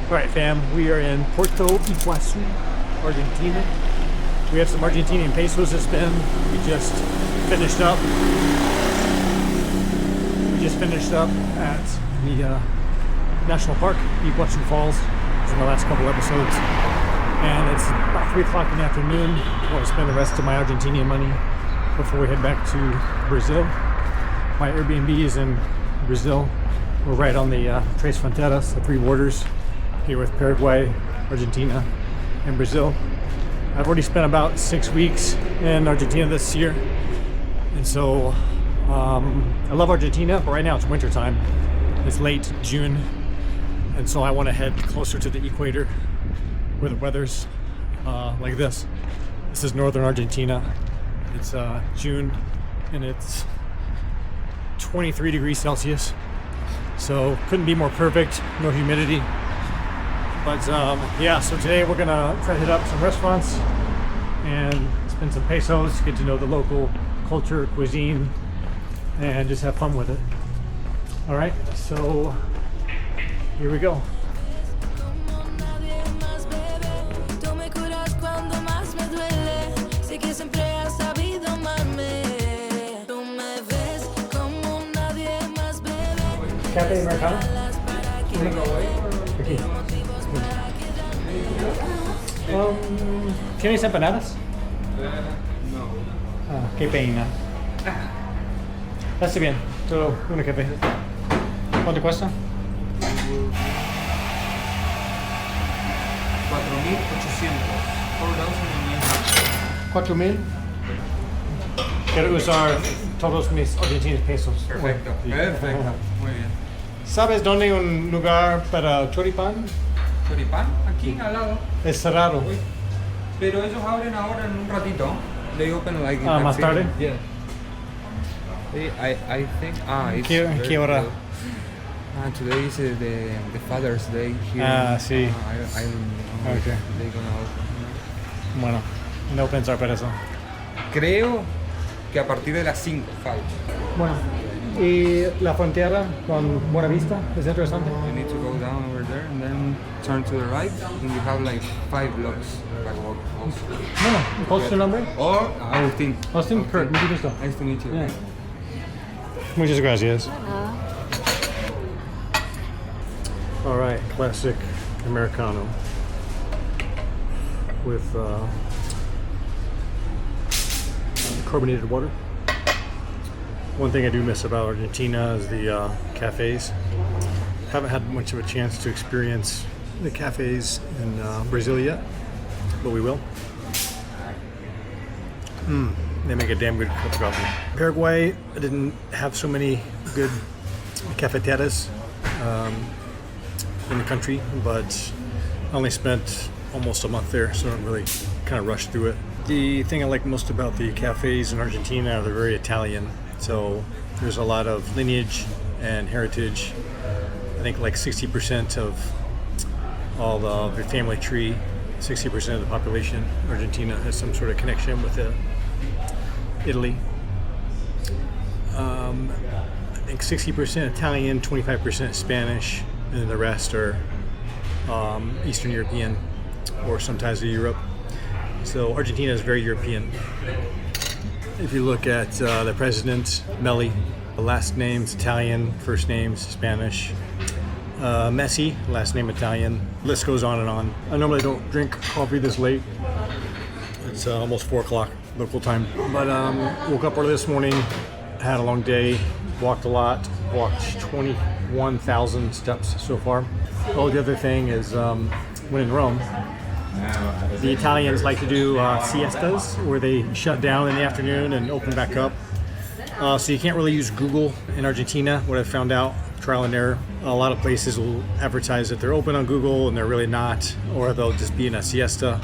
Alright fam, we are in Puerto Iguazú, Argentina. We have some Argentinian pesos to spend. We just finished up at the National Park, Iguazu Falls. It's in the last couple episodes. And it's about 3 o'clock in the afternoon. I want to spend the rest of my Argentinian money before we head back to Brazil. My Airbnb is in Brazil. We're right on the Tres Fronteras, the 3 borders, here with Paraguay, Argentina, and Brazil. I've already spent about 6 weeks in Argentina this year, and so I love Argentina, but right now it's winter time. It's late June, and so I want to head closer to the equator where the weather's like this. This is northern Argentina. It's June, and it's 23 degrees Celsius, so couldn't be more perfect. No humidity. But yeah, so today we're gonna try to hit up some restaurants and spend some pesos, get to know the local culture, cuisine, and just have fun with it. All right, so here we go. Cafe Americano? Aquí. ¿Tienes empanadas? No. Ah, qué pena. Está bien, solo una café. ¿Cuánto cuesta? 4.800. 4,000. Quiero usar todos mis argentinos pesos. Perfecto, perfecto. Muy bien. ¿Sabes dónde hay un lugar para choripán? ¿Choripán? Aquí al lado. Es cerrado. Uy. Pero ellos abren ahora en un ratito. They open like in Más tarde? Yeah. I think it's ¿Qué hora? Today is the Father's Day here. Sí. I don't know Okay. if they're gonna open. Bueno, no pensar para eso. Creo que a partir de las 5 falta. Bueno, y la frontera con Buena Vista es interesante. You need to go down over there and then turn to the right, and you have like 5 blocks by walk also. Bueno, ¿cuál es tu nombre? Or Agustín. Austin, Kurt, mucho gusto. Nice to meet you. Yeah. Muchas gracias. All right, classic Americano with carbonated water. One thing I do miss about Argentina is the cafes. Haven't had much of a chance to experience the cafes in Brazil yet, but we will. They make a damn good cup of coffee. Paraguay, I didn't have so many good cafeterias in the country, but I only spent almost a month there, so I really kind of rushed through it. The thing I like most about the cafes in Argentina are they're very Italian, so there's a lot of lineage and heritage. I think like 60% of all the family tree, 60% of the population in Argentina has some sort of connection with Italy. I think 60% Italian, 25% Spanish, and then the rest are Eastern European or sometimes Europe. So Argentina is very European. If you look at the president, Melli, the last name's Italian, first name's Spanish. Messi, last name Italian. List goes on and on. I normally don't drink coffee this late. It's almost 4 o'clock local time. But woke up early this morning, had a long day, walked a lot, walked 21,000 steps so far. Oh, the other thing is when in Rome, the Italians like to do siestas, where they shut down in the afternoon and open back up. So you can't really use Google in Argentina. What I found out, trial and error, a lot of places will advertise that they're open on Google and they're really not, or they'll just be in a siesta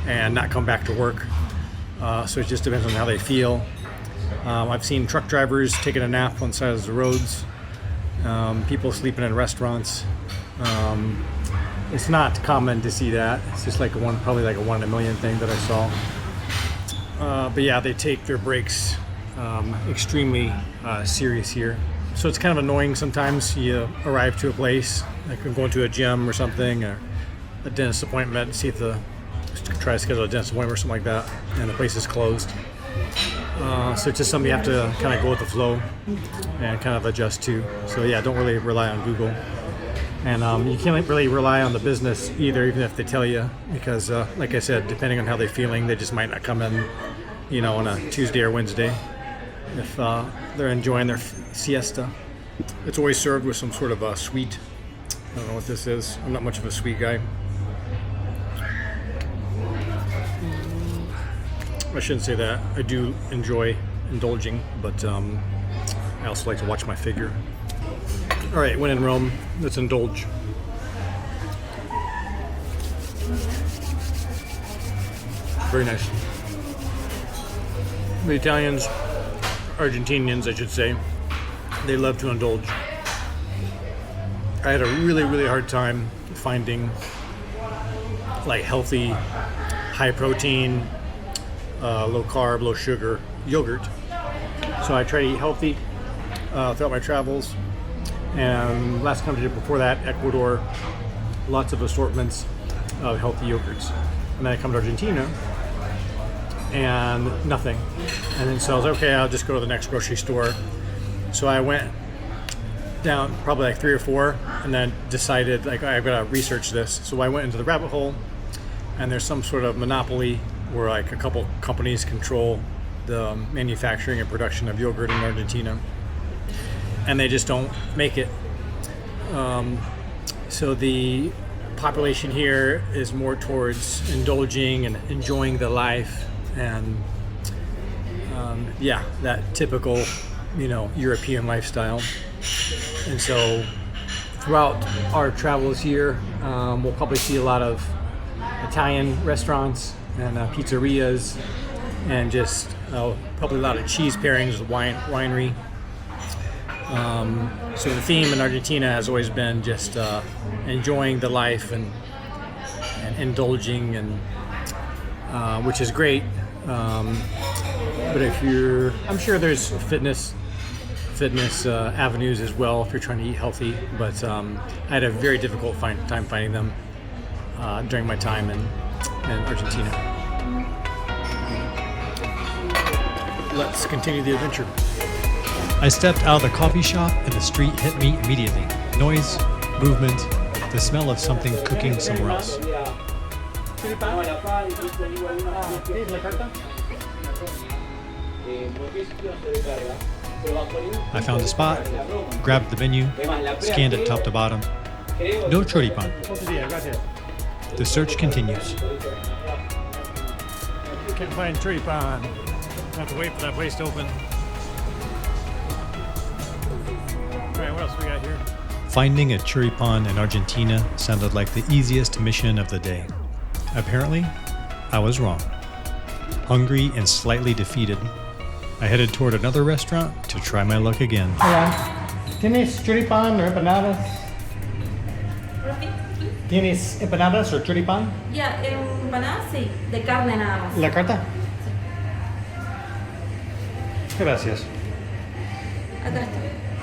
and not come back to work. So it just depends on how they feel. I've seen truck drivers taking a nap on the side of the roads, people sleeping in restaurants. It's not common to see that. It's just like probably like a 1 in a million thing that I saw. But yeah, they take their breaks extremely serious here. So it's kind of annoying sometimes. You arrive to a place, like I'm going to a gym or something, or a dentist appointment, see if try to schedule a dentist appointment or something like that, and the place is closed. So it's just something you have to kind of go with the flow and kind of adjust to. So yeah, don't really rely on Google. And you can't really rely on the business either, even if they tell you, because like I said, depending on how they're feeling, they just might not come in, on a Tuesday or Wednesday if they're enjoying their siesta. It's always served with some sort of a sweet. I don't know what this is. I'm not much of a sweet guy. I shouldn't say that. I do enjoy indulging, but I also like to watch my figure. All right, when in Rome, let's indulge. Very nice. The Italians, Argentinians, I should say, they love to indulge. I had a really, really hard time finding like healthy, high protein, low carb, low sugar yogurt. So I try to eat healthy throughout my travels. And last country before that, Ecuador, lots of assortments of healthy yogurts. And then I come to Argentina and nothing. And then so I was okay, I'll just go to the next grocery store. So I went down probably like 3 or 4 and then decided like I've got to research this. So I went into the rabbit hole, and there's some sort of monopoly where like a couple companies control the manufacturing and production of yogurt in Argentina, and they just don't make it. So the population here is more towards indulging and enjoying the life, and that typical, European lifestyle. And so throughout our travels here, we'll probably see a lot of Italian restaurants and pizzerias, and just probably a lot of cheese pairings with winery. So the theme in Argentina has always been just enjoying the life and indulging, and which is great. But I'm sure there's fitness avenues as well if you're trying to eat healthy. But I had a very difficult time finding them during my time in Argentina. Let's continue the adventure. I stepped out of the coffee shop and the street hit me immediately. Noise, movement, the smell of something cooking somewhere else. I found a spot, grabbed the menu, scanned it top to bottom. No choripan. The search continues. Can't find choripan. Have to wait for that place to open. Alright, what else we got here? Finding a choripan in Argentina sounded like the easiest mission of the day. Apparently, I was wrong. Hungry and slightly defeated, I headed toward another restaurant to try my luck again. Hola. ¿Tienes choripan or empanadas? ¿Tienes empanadas or choripan? Ya, empanadas sí, de carne nada más. ¿La carta? Gracias. Acá está.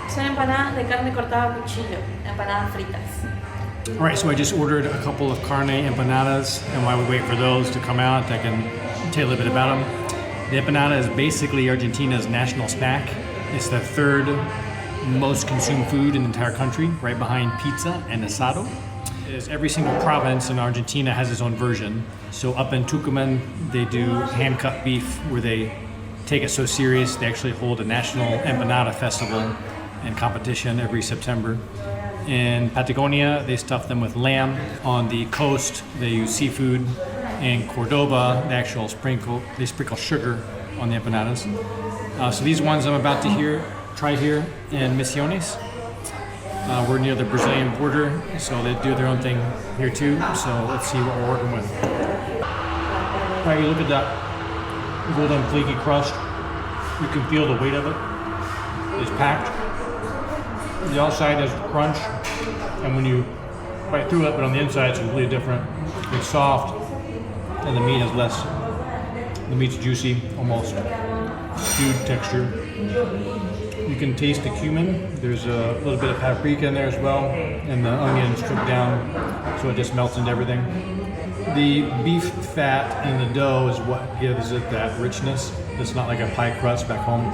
Son empanadas de carne cortada a cuchillo, empanadas fritas. All right, so I just ordered a couple of carne empanadas, and while we wait for those to come out, I can tell you a little bit about them. The empanada is basically Argentina's national snack. It's the third most consumed food in the entire country, right behind pizza and asado. Every single province in Argentina has its own version. So up in Tucumán, they do hand-cut beef, where they take it so serious they actually hold a national empanada festival and competition every September. In Patagonia, they stuff them with lamb. On the coast, they use seafood. In Cordoba, they sprinkle sugar on the empanadas. So these ones I'm about to try here in Misiones. We're near the Brazilian border, so they do their own thing here too. So let's see what we're working with. All right, you look at that golden flaky crust. You can feel the weight of it. It's packed. The outside has crunch, and when you bite through it, but on the inside it's completely different. It's soft, and the meat is less. The meat's juicy, almost stewed texture. You can taste the cumin. There's a little bit of paprika in there as well, and the onion stripped down, so it just melts into everything. The beef fat in the dough is what gives it that richness. It's not like a pie crust back home.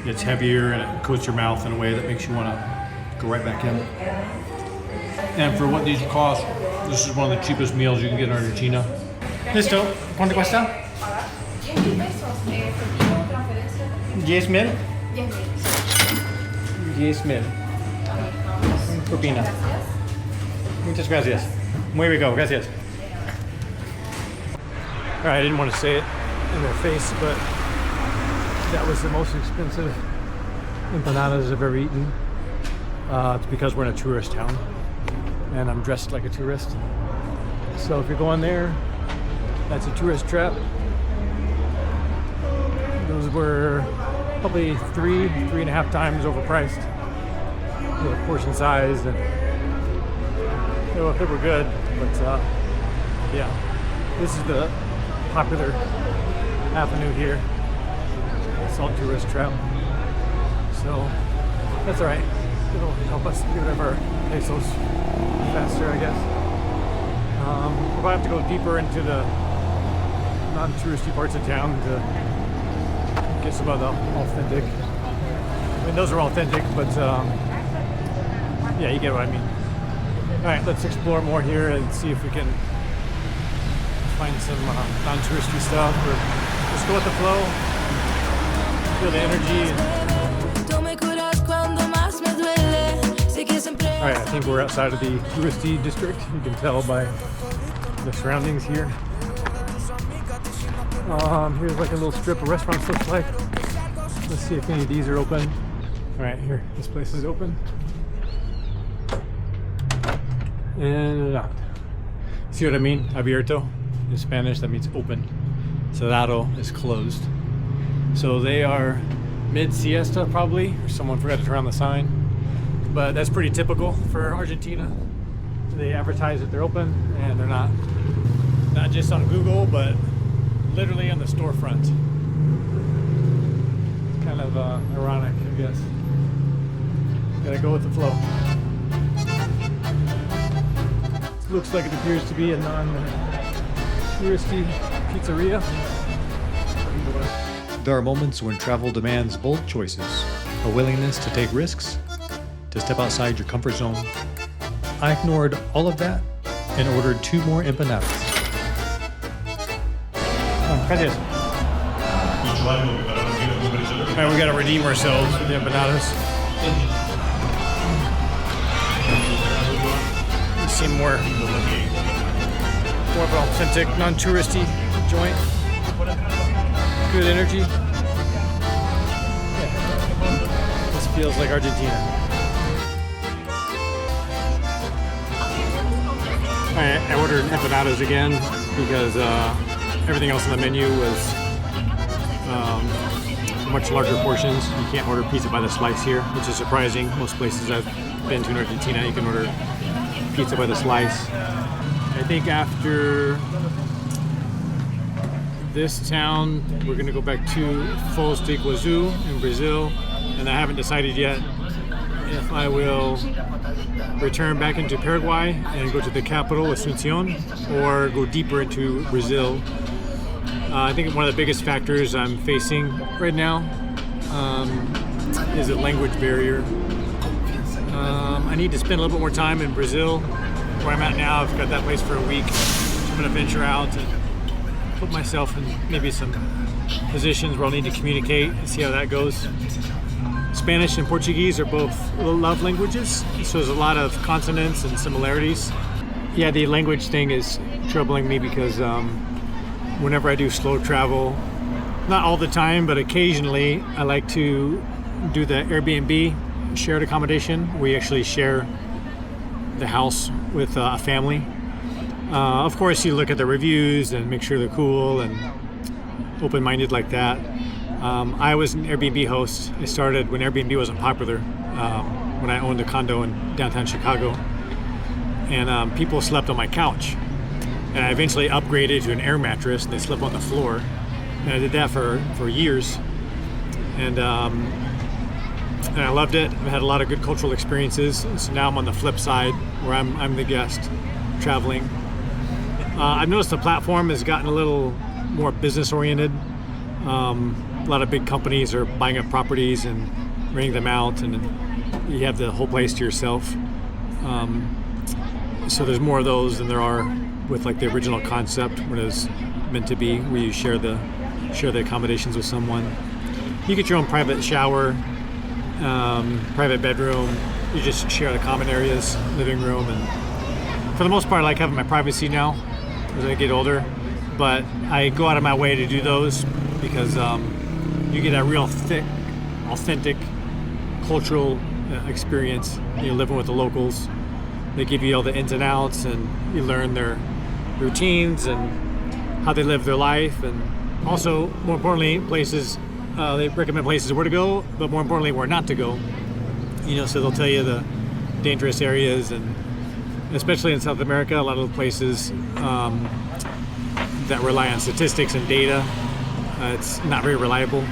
It's heavier and it coats your mouth in a way that makes you want to go right back in. And for what these cost, this is one of the cheapest meals you can get in Argentina. Listo. ¿Cuánto cuesta? 10.000 pesos, efectivo, transferencia. 10,000. 10.000. 10,000. Propina. Gracias. Muchas gracias. Muy rico, gracias. All right, I didn't want to say it in their face, but that was the most expensive empanadas I've ever eaten. It's because we're in a tourist town, and I'm dressed like a tourist. So if you're going there, that's a tourist trap. Those were probably 3.5 times overpriced. The portion size, and they were good, but yeah, this is the popular avenue here. It's all tourist trap. So that's all right. It'll help us get rid of our pesos faster, I guess. We'll probably have to go deeper into the non-touristy parts of town to get some of the authentic. I mean, those are authentic, but yeah, you get what I mean. All right, let's explore more here and see if we can find some non-touristy stuff, or just go with the flow, feel the energy. All right, I think we're outside of the touristy district. You can tell by the surroundings here. Here's like a little strip of restaurants looks like. Let's see if any of these are open. All right, here, this place is open. And not. See what I mean? Abierto. In Spanish, that means open. Cerrado is closed. So they are mid-siesta probably, or someone forgot to turn on the sign. But that's pretty typical for Argentina. They advertise that they're open, and they're not just on Google, but literally on the storefront. It's kind of ironic, I guess. Gotta go with the flow. Looks like it appears to be a non-touristy pizzeria. There are moments when travel demands bold choices, a willingness to take risks, to step outside your comfort zone. I ignored all of that and ordered 2 more empanadas. Oh, gracias. All right, we gotta redeem ourselves with the empanadas. These seem more of an authentic, non-touristy joint. Good energy. Yeah. This feels like Argentina. I ordered empanadas again because everything else on the menu was much larger portions. You can't order pizza by the slice here, which is surprising. Most places I've been to in Argentina, you can order pizza by the slice. I think after this town, we're gonna go back to Foz do Iguazu in Brazil, and I haven't decided yet if I will return back into Paraguay and go to the capital, Asunción, or go deeper into Brazil. I think one of the biggest factors I'm facing right now is a language barrier. I need to spend a little bit more time in Brazil. Where I'm at now, I've got that place for a week. I'm gonna venture out and put myself in maybe some positions where I'll need to communicate and see how that goes. Spanish and Portuguese are both love languages, so there's a lot of consonants and similarities. Yeah, the language thing is troubling me because whenever I do slow travel, not all the time, but occasionally, I like to do the Airbnb shared accommodation. We actually share the house with a family. Of course, you look at the reviews and make sure they're cool and open-minded like that. I was an Airbnb host. I started when Airbnb wasn't popular, when I owned a condo in downtown Chicago. And people slept on my couch. And I eventually upgraded to an air mattress, and they slept on the floor. And I did that for years. And and I loved it. I've had a lot of good cultural experiences. So now I'm on the flip side where I'm the guest traveling. I've noticed the platform has gotten a little more business oriented. A lot of big companies are buying up properties and renting them out, and you have the whole place to yourself. So there's more of those than there are with like the original concept when it was meant to be, where you share the accommodations with someone. You get your own private shower, private bedroom. You just share the common areas, living room, and for the most part, I like having my privacy now as I get older. But I go out of my way to do those because you get a real thick, authentic, cultural experience. You're living with the locals. They give you all the ins and outs, and you learn their routines and how they live their life, and also, more importantly, places. They recommend places where to go, but more importantly, where not to go. So they'll tell you the dangerous areas, and especially in South America, a lot of the places that rely on statistics and data, it's not very reliable.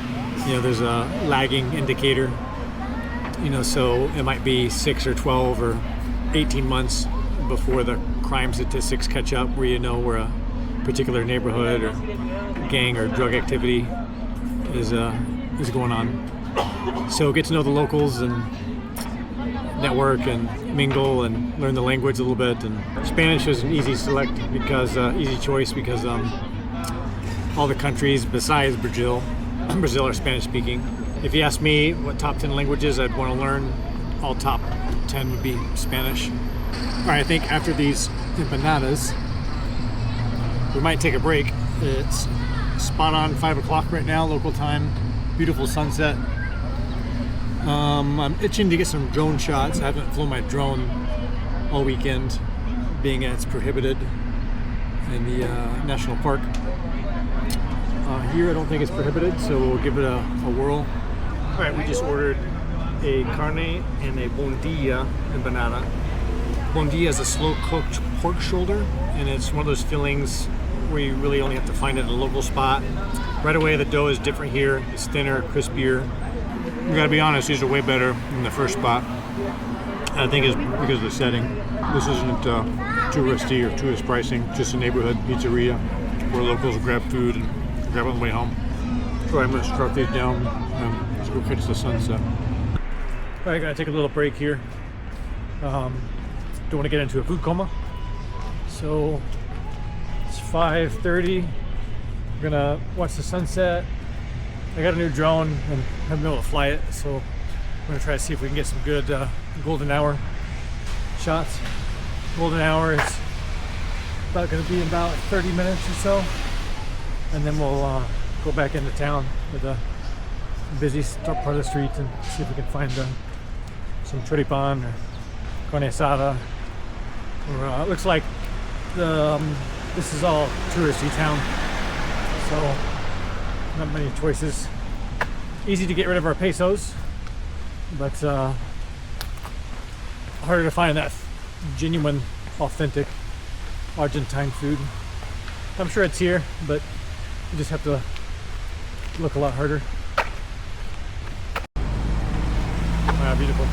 There's a lagging indicator. So it might be 6 or 12 or 18 months before the crime statistics catch up, where where a particular neighborhood or gang or drug activity is going on. So get to know the locals and network and mingle and learn the language a little bit. And Spanish is an easy choice because all the countries besides Brazil are Spanish speaking. If you ask me what top 10 languages I'd want to learn, all top 10 would be Spanish. All right, I think after these empanadas, we might take a break. It's spot on 5 o'clock right now, local time. Beautiful sunset. I'm itching to get some drone shots. I haven't flown my drone all weekend, being it's prohibited in the national park. Here I don't think it's prohibited, so we'll give it a whirl. All right, we just ordered a carne and a bondilla empanada. Bondilla is a slow-cooked pork shoulder, and it's one of those fillings where you really only have to find it at a local spot. Right away, the dough is different here. It's thinner, crispier. We gotta be honest, these are way better than the first spot. I think it's because of the setting. This isn't touristy or tourist pricing, just a neighborhood pizzeria where locals will grab food and grab it on the way home. All right, I'm gonna start these down. Let's go catch the sunset. All right, gotta take a little break here. Don't want to get into a food coma. So it's 5:30. We're gonna watch the sunset. I got a new drone and haven't been able to fly it, so I'm gonna try to see if we can get some good golden hour shots. Golden hour is about gonna be about 30 minutes or so, and then we'll go back into town with a busy part of the street and see if we can find some choripan or carne asada. Or, it looks like this is all touristy town, so not many choices. Easy to get rid of our pesos, but harder to find that genuine, authentic Argentine food. I'm sure it's here, but you just have to look a lot harder. Wow, beautiful.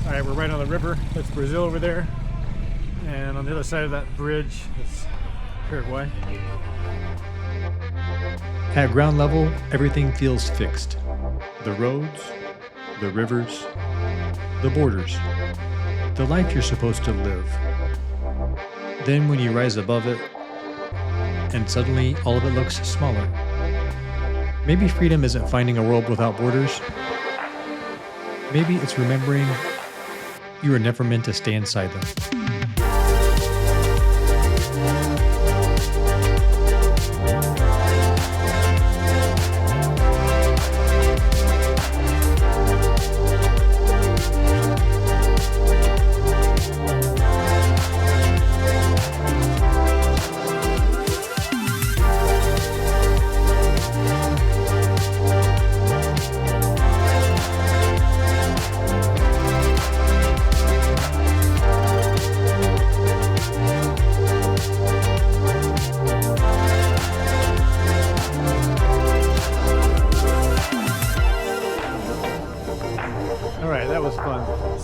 All right, we're right on the river. That's Brazil over there. And on the other side of that bridge is Paraguay. At ground level, everything feels fixed. The roads, the rivers, the borders, the life you're supposed to live. Then when you rise above it, and suddenly all of it looks smaller. Maybe freedom isn't finding a world without borders. Maybe it's remembering you were never meant to stay inside them.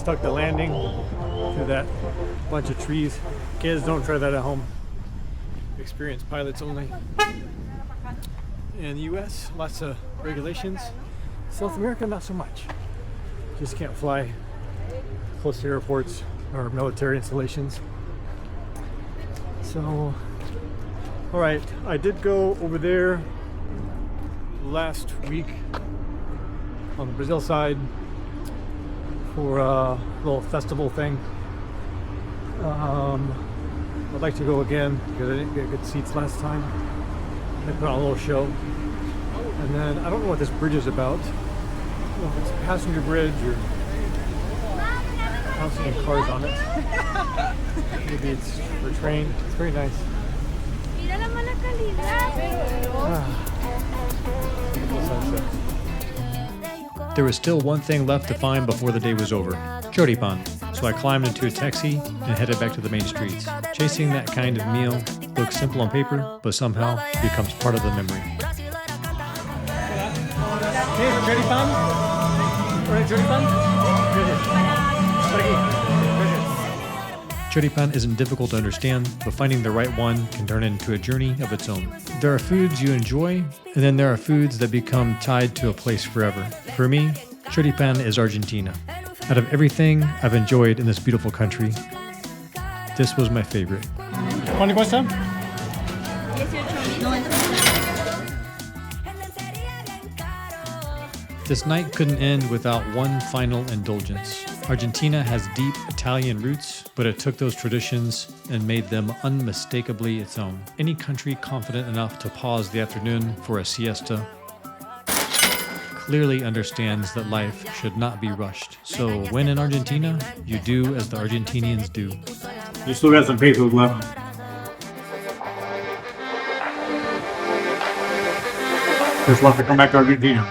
took the landing through that bunch of trees. Kids, don't try that at home. Experienced pilots only. In the US, lots of regulations. South America, not so much. Just can't fly close to airports or military installations. So, all right, I did go over there last week on the Brazil side for a little festival thing. I'd like to go again because I didn't get good seats last time. They put on a little show. And then I don't know what this bridge is about. I don't know if it's a passenger bridge or I don't see any cars on it. Maybe it's for a train. It's very nice. There was still one thing left to find before the day was over, choripan. So I climbed into a taxi and headed back to the main streets. Chasing that kind of meal looks simple on paper, but somehow becomes part of the memory. Okay, choripan. Choripan isn't difficult to understand, but finding the right one can turn into a journey of its own. There are foods you enjoy, and then there are foods that become tied to a place forever. For me, choripan is Argentina. Out of everything I've enjoyed in this beautiful country, this was my favorite. ¿Cuánto cuesta? 18.090. This night couldn't end without one final indulgence. Argentina has deep Italian roots, but it took those traditions and made them unmistakably its own. Any country confident enough to pause the afternoon for a siesta clearly understands that life should not be rushed. So when in Argentina, you do as the Argentinians do. You still got some pesos left. Just left to come back to Argentina.